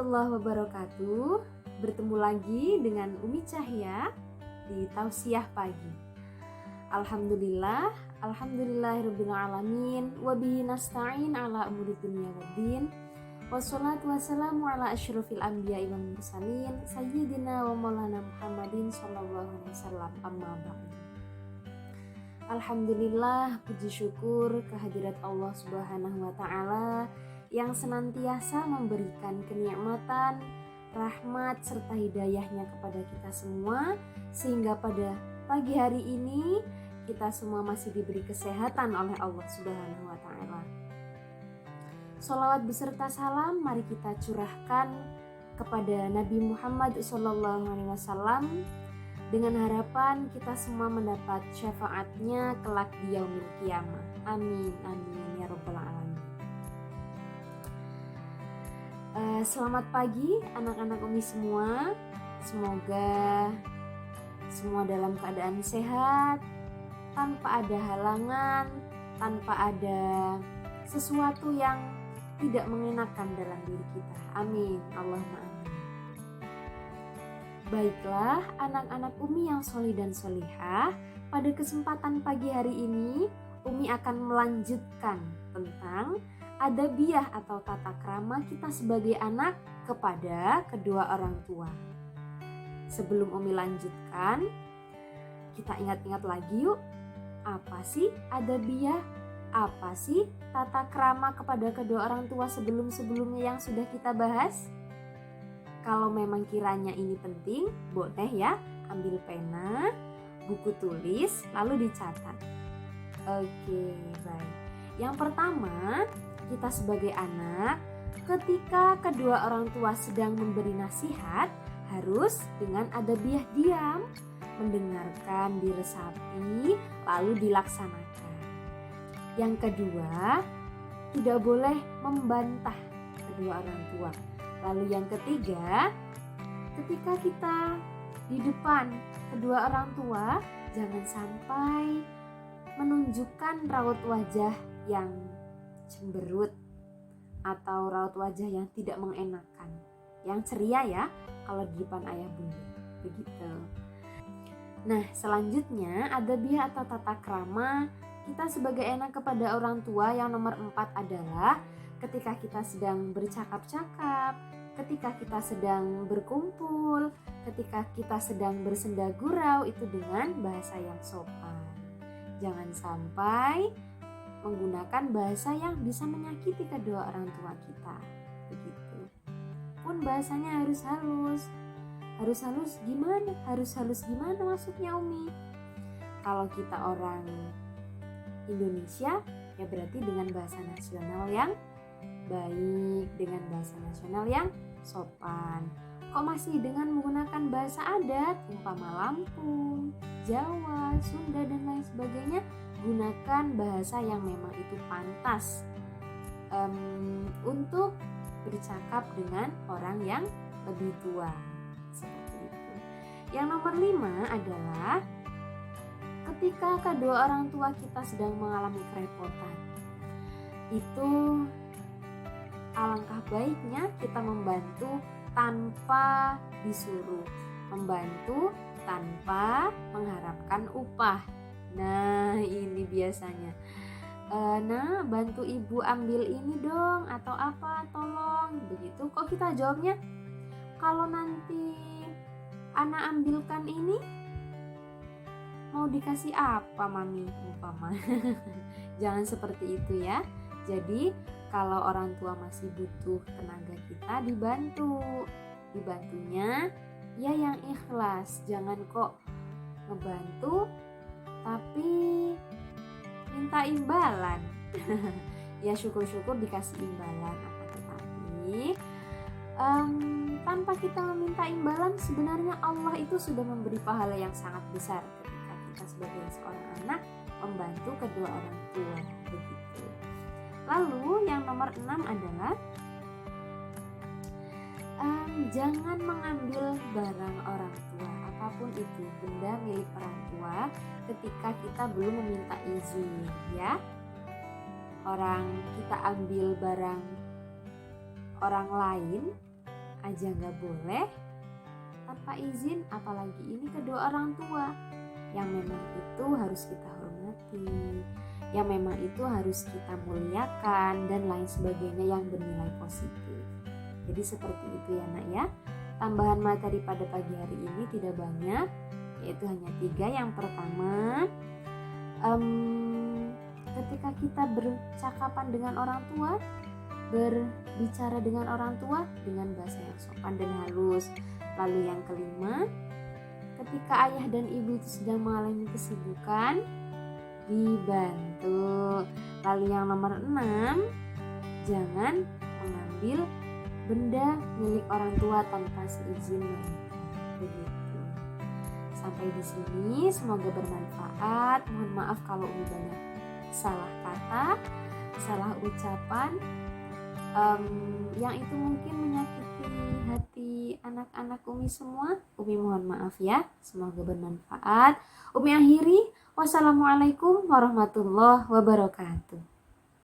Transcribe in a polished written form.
warahmatullahi wabarakatuh. Bertemu lagi dengan Umi Cahya di Tausiah Pagi. Alhamdulillahirabbil alamin wa bihi nasta'in ala umuri dunya waddin. Wassalatu wassalamu ala asyrofil anbiya'i wal mursalin sayyidina wa maulana Muhammadin sallallahu alaihi wasallam. Amma ba'du. Alhamdulillah, puji syukur kehadirat Allah Subhanahu wa taala yang senantiasa memberikan kenikmatan, rahmat serta hidayahnya kepada kita semua, sehingga pada pagi hari ini kita semua masih diberi kesehatan oleh Allah Subhanahu wa taala. Sholawat beserta salam mari kita curahkan kepada Nabi Muhammad SAW dengan harapan kita semua mendapat syafaatnya kelak di yaumil qiyamah. Amin amin ya rabbal alamin. Selamat pagi anak-anak Umi semua. Semoga semua dalam keadaan sehat, tanpa ada halangan, tanpa ada sesuatu yang tidak mengenakan dalam diri kita. Amin, Allahumma amin. Baiklah anak-anak Umi yang solih dan solihah, pada kesempatan pagi hari ini Umi akan melanjutkan tentang adabiyah atau tata krama kita sebagai anak kepada kedua orang tua. Sebelum Umi lanjutkan, kita ingat-ingat lagi yuk, apa sih adabiyah? Apa sih tata krama kepada kedua orang tua sebelum-sebelumnya yang sudah kita bahas? Kalau memang kiranya ini penting, boleh ya ambil pena, buku tulis, lalu dicatat. Oke, baik. Yang pertama, kita sebagai anak, ketika kedua orang tua sedang memberi nasihat, harus dengan adabiyah diam, mendengarkan, diresapi, lalu dilaksanakan. Yang kedua, tidak boleh membantah kedua orang tua. Lalu yang ketiga, ketika kita di depan kedua orang tua, jangan sampai menunjukkan raut wajah yang cemberut atau raut wajah yang tidak mengenakan, yang ceria ya kalau di depan ayah bunda, begitu. Nah, selanjutnya adabiyah atau tata krama kita sebagai anak kepada orang tua yang nomor 4 adalah ketika kita sedang bercakap-cakap, ketika kita sedang berkumpul, ketika kita sedang bersenda gurau, itu dengan bahasa yang sopan. Jangan sampai menggunakan bahasa yang bisa menyakiti kedua orang tua kita, begitu. Pun bahasanya harus halus. Harus halus gimana? Harus halus gimana maksudnya Umi? Kalau kita orang Indonesia, ya berarti dengan bahasa nasional yang baik, dengan bahasa nasional yang sopan. Kok masih dengan menggunakan bahasa adat, umpama Lampung, Jawa, Sunda dan lain sebagainya? Gunakan bahasa yang memang itu pantas untuk bercakap dengan orang yang lebih tua, seperti itu. Yang nomor 5 adalah ketika kedua orang tua kita sedang mengalami kerepotan, itu alangkah baiknya kita membantu tanpa disuruh, membantu tanpa mengharapkan upah. Nah, ini biasanya nah bantu ibu ambil ini dong, atau apa, tolong, begitu. Kok kita jawabnya, kalau nanti anak ambilkan ini mau dikasih apa mami, umpama. Jangan seperti itu ya. Jadi kalau orang tua masih butuh tenaga kita, dibantunya ya yang ikhlas. Jangan kok ngebantu tapi minta imbalan. Ya syukur-syukur dikasih imbalan, tetapi tanpa kita meminta imbalan, sebenarnya Allah itu sudah memberi pahala yang sangat besar ketika kita sebagai seorang anak membantu kedua orang tua, begitu. Lalu yang nomor 6 adalah jangan mengambil barang orang tua, apapun itu, benda milik orang tua, ketika kita belum meminta izin, ya. Kita ambil barang orang lain aja nggak boleh tanpa izin, apalagi ini kedua orang tua yang memang itu harus kita hormati, yang memang itu harus kita muliakan dan lain sebagainya yang bernilai positif. Jadi seperti itu ya nak ya. Tambahan materi pada pagi hari ini tidak banyak, yaitu hanya 3. Yang pertama, ketika kita bercakapan dengan orang tua, berbicara dengan orang tua dengan bahasa yang sopan dan halus. Lalu yang kelima, ketika ayah dan ibu itu sedang mengalami kesibukan, dibantu. Lalu yang nomor 6, jangan mengambil benda milik orang tua tanpa seizin mereka. Begitu. Sampai di sini semoga bermanfaat. Mohon maaf kalau Umi banyak salah kata, salah ucapan yang itu mungkin menyakiti hati anak-anak Umi semua. Umi mohon maaf ya. Semoga bermanfaat. Umi akhiri. Wassalamualaikum warahmatullahi wabarakatuh.